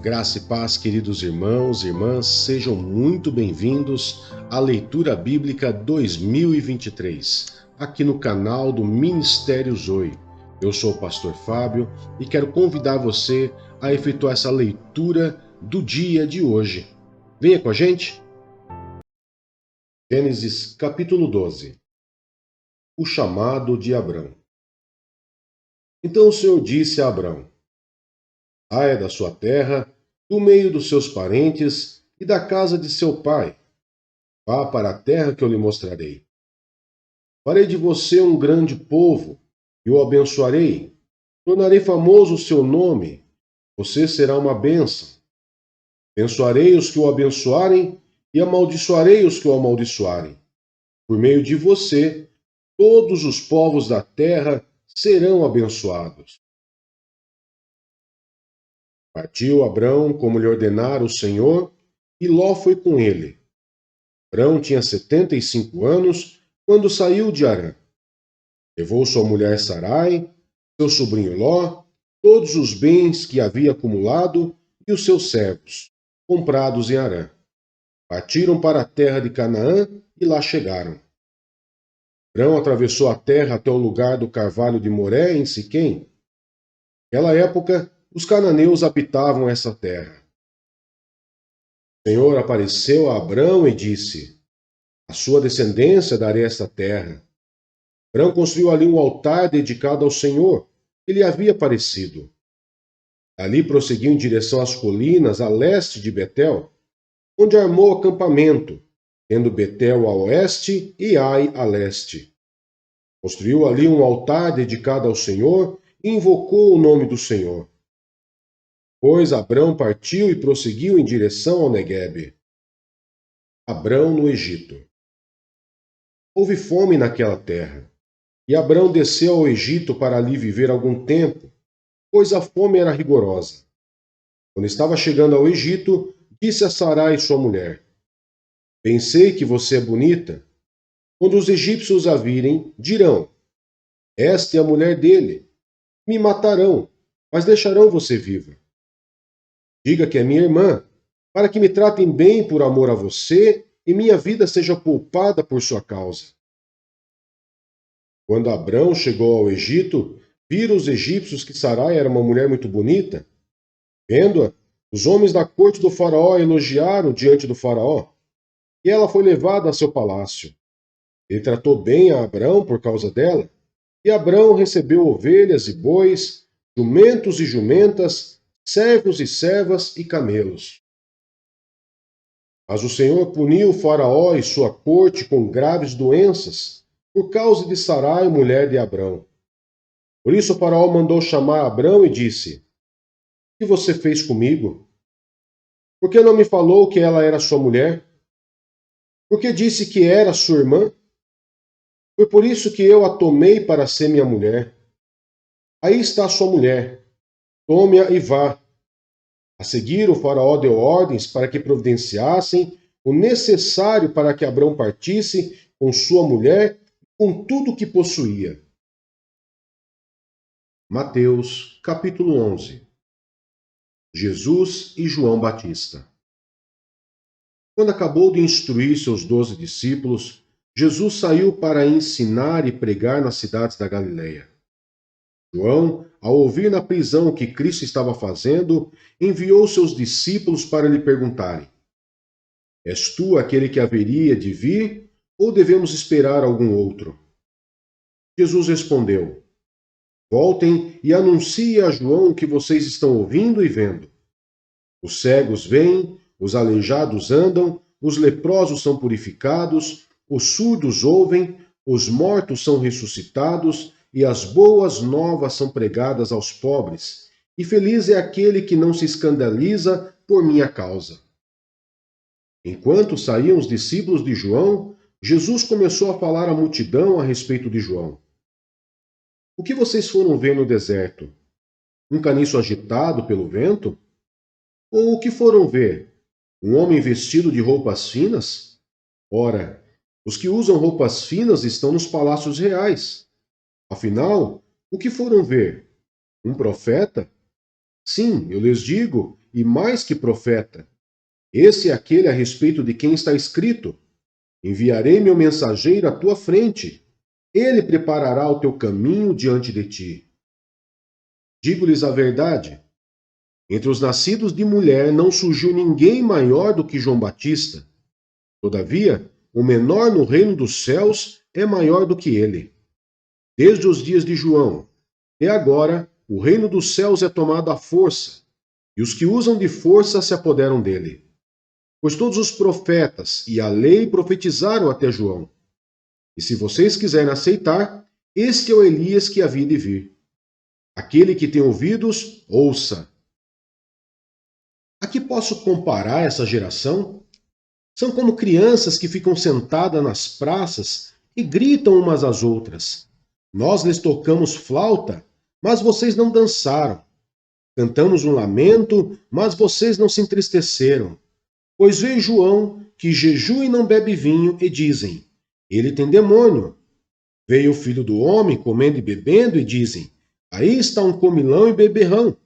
Graça e paz, queridos irmãos e irmãs, sejam muito bem-vindos à Leitura Bíblica 2023, aqui no canal do Ministério Zoe. Eu sou o pastor Fábio e quero convidar você a efetuar essa leitura do dia de hoje. Venha com a gente! Gênesis capítulo 12. O chamado de Abrão. Então o Senhor disse a Abrão: saia da sua terra, do meio dos seus parentes e da casa de seu pai. Vá para a terra que eu lhe mostrarei. Farei de você um grande povo e o abençoarei. Tornarei famoso o seu nome. Você será uma bênção. Abençoarei os que o abençoarem e amaldiçoarei os que o amaldiçoarem. Por meio de você, todos os povos da terra serão abençoados. Partiu Abrão como lhe ordenara o Senhor, e Ló foi com ele. Abrão tinha 75 anos quando saiu de Harã. Levou sua mulher Sarai, seu sobrinho Ló, todos os bens que havia acumulado e os seus servos, comprados em Harã. Partiram para a terra de Canaã e lá chegaram. Abrão atravessou a terra até o lugar do carvalho de Moré, em Siquém. Naquela época, os cananeus habitavam essa terra. O Senhor apareceu a Abrão e disse: à sua descendência darei esta terra. Abrão construiu ali um altar dedicado ao Senhor, que lhe havia aparecido. Ali prosseguiu em direção às colinas a leste de Betel, onde armou acampamento, tendo Betel a oeste e Ai a leste. Construiu ali um altar dedicado ao Senhor e invocou o nome do Senhor. Depois Abrão partiu e prosseguiu em direção ao Neguebe. Abrão no Egito. Houve fome naquela terra, e Abrão desceu ao Egito para ali viver algum tempo, pois a fome era rigorosa. Quando estava chegando ao Egito, disse a Sarai, sua mulher: bem sei que você é bonita. Quando os egípcios a virem, dirão: esta é a mulher dele. Me matarão, mas deixarão você viva. Diga que é minha irmã, para que me tratem bem por amor a você e minha vida seja poupada por sua causa. Quando Abrão chegou ao Egito, viram os egípcios que Sarai era uma mulher muito bonita. Vendo-a, os homens da corte do faraó a elogiaram diante do faraó, e ela foi levada a seu palácio. Ele tratou bem a Abrão por causa dela, e Abrão recebeu ovelhas e bois, jumentos e jumentas, servos e servas e camelos. Mas o Senhor puniu o faraó e sua corte com graves doenças, por causa de Sarai, mulher de Abrão. Por isso o faraó mandou chamar Abrão e disse: o que você fez comigo? Por que não me falou que ela era sua mulher? Por que disse que era sua irmã? Foi por isso que eu a tomei para ser minha mulher. Aí está sua mulher. Tome-a e vá. A seguir, o faraó deu ordens para que providenciassem o necessário para que Abrão partisse com sua mulher e com tudo o que possuía. Mateus, capítulo 11. Jesus e João Batista. Quando acabou de instruir seus 12 discípulos, Jesus saiu para ensinar e pregar nas cidades da Galileia. João, ao ouvir na prisão o que Cristo estava fazendo, enviou seus discípulos para lhe perguntarem: és tu aquele que haveria de vir, ou devemos esperar algum outro? Jesus respondeu: voltem e anunciem a João o que vocês estão ouvindo e vendo. Os cegos veem, os aleijados andam, os leprosos são purificados, os surdos ouvem, os mortos são ressuscitados e as boas novas são pregadas aos pobres. E feliz é aquele que não se escandaliza por minha causa. Enquanto saíam os discípulos de João, Jesus começou a falar à multidão a respeito de João. O que vocês foram ver no deserto? Um caniço agitado pelo vento? Ou o que foram ver? Um homem vestido de roupas finas? Ora, os que usam roupas finas estão nos palácios reais. Afinal, o que foram ver? Um profeta? Sim, eu lhes digo, e mais que profeta. Esse é aquele a respeito de quem está escrito: enviarei meu mensageiro à tua frente. Ele preparará o teu caminho diante de ti. Digo-lhes a verdade: entre os nascidos de mulher não surgiu ninguém maior do que João Batista. Todavia, o menor no reino dos céus é maior do que ele. Desde os dias de João até agora, o reino dos céus é tomado à força, e os que usam de força se apoderam dele. Pois todos os profetas e a lei profetizaram até João. E se vocês quiserem aceitar, este é o Elias que havia de vir. Aquele que tem ouvidos, ouça. A que posso comparar essa geração? São como crianças que ficam sentadas nas praças e gritam umas às outras. Nós lhes tocamos flauta, mas vocês não dançaram. Cantamos um lamento, mas vocês não se entristeceram. Pois veio João, que jejua e não bebe vinho, e dizem: ele tem demônio. Veio o filho do homem, comendo e bebendo, e dizem: aí está um comilão e beberrão,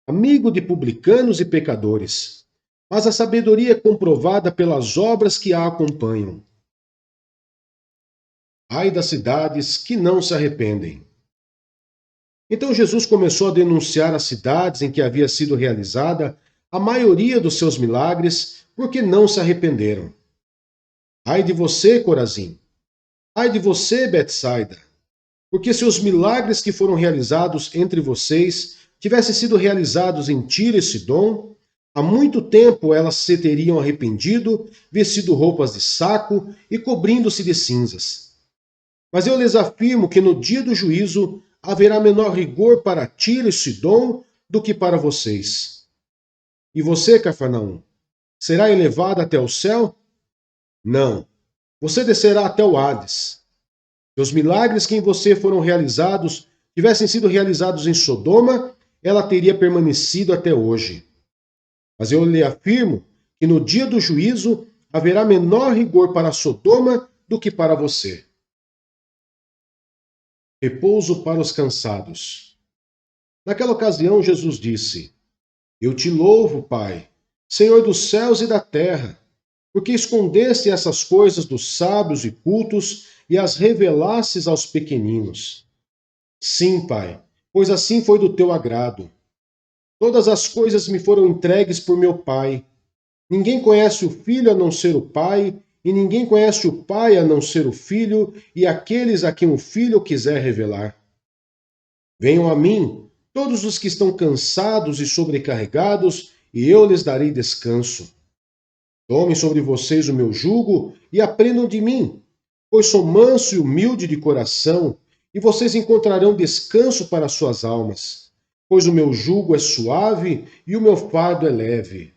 amigo de publicanos e pecadores. Mas a sabedoria é comprovada pelas obras que a acompanham. Ai das cidades que não se arrependem. Então Jesus começou a denunciar as cidades em que havia sido realizada a maioria dos seus milagres, porque não se arrependeram. Ai de você, Corazim! Ai de você, Betsaida! Porque se os milagres que foram realizados entre vocês tivessem sido realizados em Tiro e Sidom, há muito tempo elas se teriam arrependido, vestido roupas de saco e cobrindo-se de cinzas. Mas eu lhes afirmo que no dia do juízo haverá menor rigor para Tiro e Sidom do que para vocês. E você, Cafarnaum, será elevado até o céu? Não, você descerá até o Hades. Se os milagres que em você foram realizados tivessem sido realizados em Sodoma, ela teria permanecido até hoje. Mas eu lhe afirmo que no dia do juízo haverá menor rigor para Sodoma do que para você. Repouso para os cansados. Naquela ocasião, Jesus disse: eu te louvo, Pai, Senhor dos céus e da terra, porque escondeste essas coisas dos sábios e cultos e as revelastes aos pequeninos. Sim, Pai, pois assim foi do teu agrado. Todas as coisas me foram entregues por meu Pai. Ninguém conhece o Filho a não ser o Pai, e ninguém conhece o Pai a não ser o Filho, e aqueles a quem o Filho quiser revelar. Venham a mim, todos os que estão cansados e sobrecarregados, e eu lhes darei descanso. Tomem sobre vocês o meu jugo e aprendam de mim, pois sou manso e humilde de coração, e vocês encontrarão descanso para suas almas, pois o meu jugo é suave e o meu fardo é leve.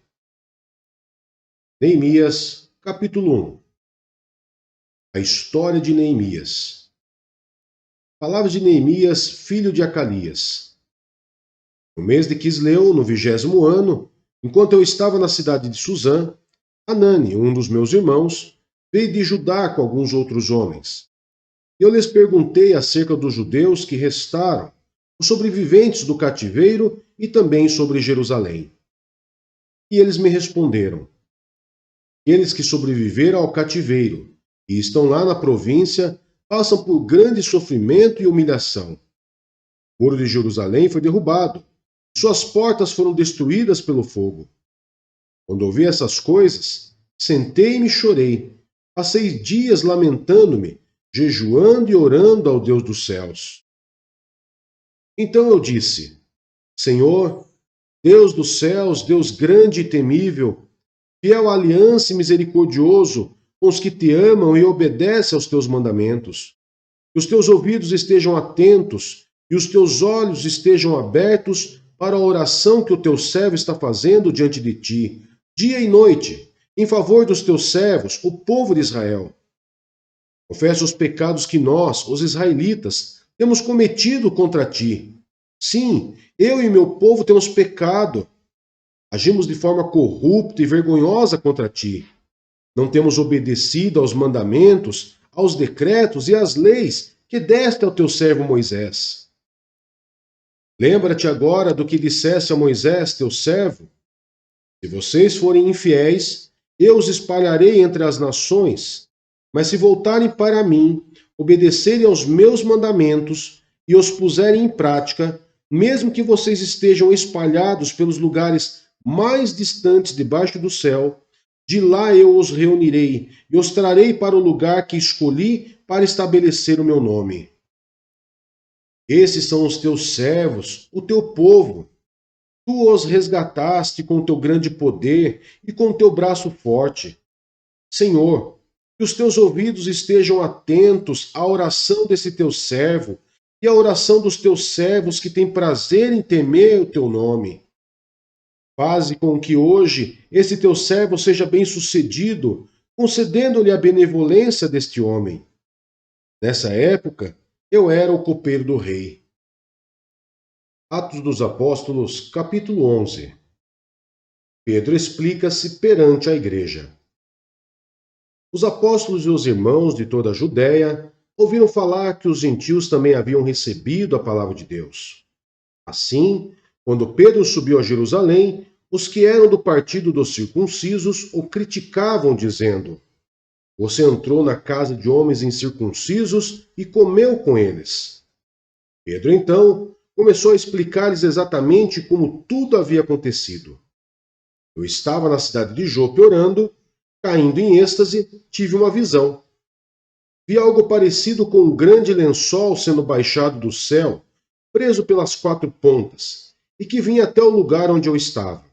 Neemias, capítulo 1. A história de Neemias. Palavras de Neemias, filho de Acalias. No mês de Quisleu, no 20º ano, enquanto eu estava na cidade de Suzã, Anani, um dos meus irmãos, veio de Judá com alguns outros homens. Eu lhes perguntei acerca dos judeus que restaram, os sobreviventes do cativeiro e também sobre Jerusalém. E eles me responderam: aqueles que sobreviveram ao cativeiro e estão lá na província passam por grande sofrimento e humilhação. O muro de Jerusalém foi derrubado, suas portas foram destruídas pelo fogo. Quando ouvi essas coisas, sentei-me e chorei. Passei dias lamentando-me, jejuando e orando ao Deus dos céus. Então eu disse: Senhor, Deus dos céus, Deus grande e temível, fiel à aliança e misericordioso com os que te amam e obedecem aos teus mandamentos. Que os teus ouvidos estejam atentos e os teus olhos estejam abertos para a oração que o teu servo está fazendo diante de ti, dia e noite, em favor dos teus servos, o povo de Israel. Confessa os pecados que nós, os israelitas, temos cometido contra ti. Sim, eu e meu povo temos pecado. Agimos de forma corrupta e vergonhosa contra ti. Não temos obedecido aos mandamentos, aos decretos e às leis que deste ao teu servo Moisés. Lembra-te agora do que disseste a Moisés, teu servo. Se vocês forem infiéis, eu os espalharei entre as nações. Mas se voltarem para mim, obedecerem aos meus mandamentos e os puserem em prática, mesmo que vocês estejam espalhados pelos lugares mais distantes debaixo do céu, de lá eu os reunirei e os trarei para o lugar que escolhi para estabelecer o meu nome. Esses são os teus servos, o teu povo. Tu os resgataste com teu grande poder e com teu braço forte. Senhor, que os teus ouvidos estejam atentos à oração desse teu servo e à oração dos teus servos que têm prazer em temer o teu nome. Faze com que hoje esse teu servo seja bem-sucedido, concedendo-lhe a benevolência deste homem. Nessa época, eu era o copeiro do rei. Atos dos Apóstolos, capítulo 11. Pedro explica-se perante a igreja. Os apóstolos e os irmãos de toda a Judéia ouviram falar que os gentios também haviam recebido a palavra de Deus. Assim, quando Pedro subiu a Jerusalém, os que eram do partido dos circuncisos o criticavam, dizendo: Você entrou na casa de homens incircuncisos e comeu com eles. Pedro, então, começou a explicar-lhes exatamente como tudo havia acontecido. Eu estava na cidade de Jope orando, caindo em êxtase, tive uma visão. Vi algo parecido com um grande lençol sendo baixado do céu, preso pelas 4 pontas, e que vinha até o lugar onde eu estava.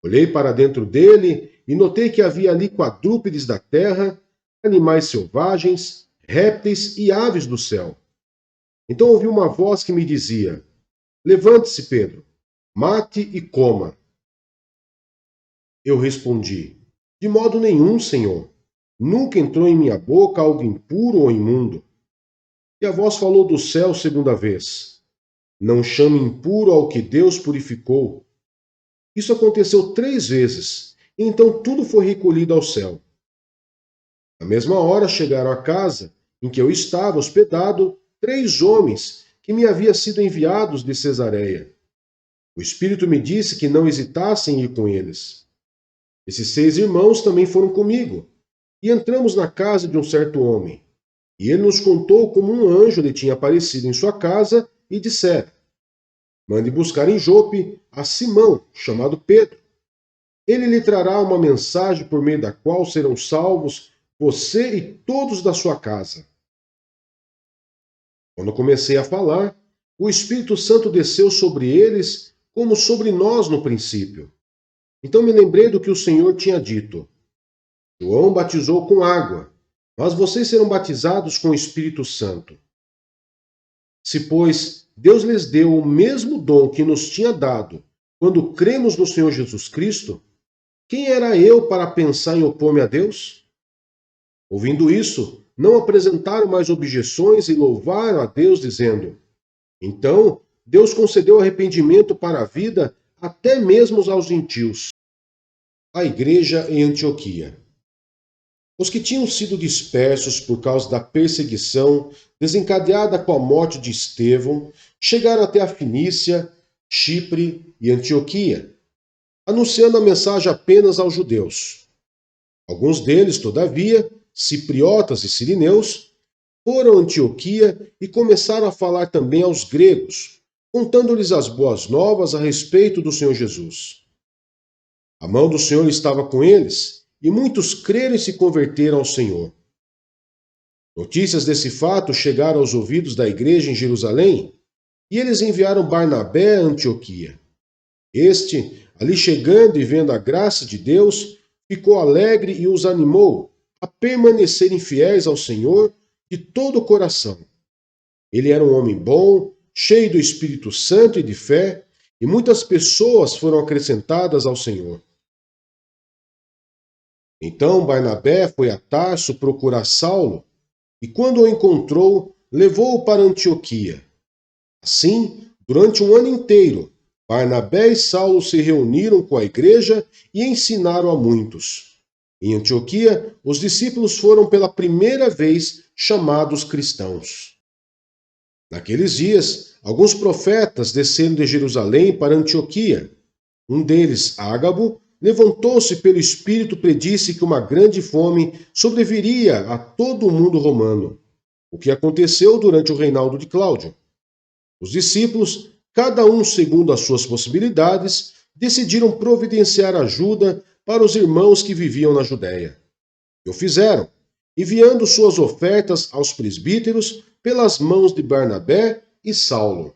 Olhei para dentro dele e notei que havia ali quadrúpedes da terra, animais selvagens, répteis e aves do céu. Então ouvi uma voz que me dizia: Levante-se, Pedro, mate e coma. Eu respondi: De modo nenhum, Senhor. Nunca entrou em minha boca algo impuro ou imundo. E a voz falou do céu segunda vez: Não chame impuro ao que Deus purificou. Isso aconteceu 3 vezes, e então tudo foi recolhido ao céu. Na mesma hora chegaram à casa em que eu estava hospedado 3 homens que me haviam sido enviados de Cesareia. O Espírito me disse que não hesitasse em ir com eles. Esses 6 irmãos também foram comigo, e entramos na casa de um certo homem. E ele nos contou como um anjo lhe tinha aparecido em sua casa e dissera: Mande buscar em Jope a Simão, chamado Pedro. Ele lhe trará uma mensagem por meio da qual serão salvos você e todos da sua casa. Quando comecei a falar, o Espírito Santo desceu sobre eles como sobre nós no princípio. Então me lembrei do que o Senhor tinha dito: João batizou com água, mas vocês serão batizados com o Espírito Santo. Se, pois, Deus lhes deu o mesmo dom que nos tinha dado quando cremos no Senhor Jesus Cristo, quem era eu para pensar em opor-me a Deus? Ouvindo isso, não apresentaram mais objeções e louvaram a Deus, dizendo: Então, Deus concedeu arrependimento para a vida até mesmo aos gentios. A igreja em Antioquia. Os que tinham sido dispersos por causa da perseguição desencadeada com a morte de Estevão chegaram até a Fenícia, Chipre e Antioquia, anunciando a mensagem apenas aos judeus. Alguns deles, todavia, cipriotas e sirineus, foram a Antioquia e começaram a falar também aos gregos, contando-lhes as boas novas a respeito do Senhor Jesus. A mão do Senhor estava com eles, e muitos creram e se converteram ao Senhor. Notícias desse fato chegaram aos ouvidos da igreja em Jerusalém, e eles enviaram Barnabé a Antioquia. Este, ali chegando e vendo a graça de Deus, ficou alegre e os animou a permanecerem fiéis ao Senhor de todo o coração. Ele era um homem bom, cheio do Espírito Santo e de fé, e muitas pessoas foram acrescentadas ao Senhor. Então Barnabé foi a Tarso procurar Saulo, e quando o encontrou, levou-o para Antioquia. Assim, durante um ano inteiro, Barnabé e Saulo se reuniram com a igreja e ensinaram a muitos. Em Antioquia, os discípulos foram pela primeira vez chamados cristãos. Naqueles dias, alguns profetas desceram de Jerusalém para Antioquia. Um deles, Ágabo, levantou-se pelo Espírito e predisse que uma grande fome sobreviria a todo o mundo romano, o que aconteceu durante o reinado de Cláudio. Os discípulos, cada um segundo as suas possibilidades, decidiram providenciar ajuda para os irmãos que viviam na Judéia. E o fizeram, enviando suas ofertas aos presbíteros pelas mãos de Barnabé e Saulo.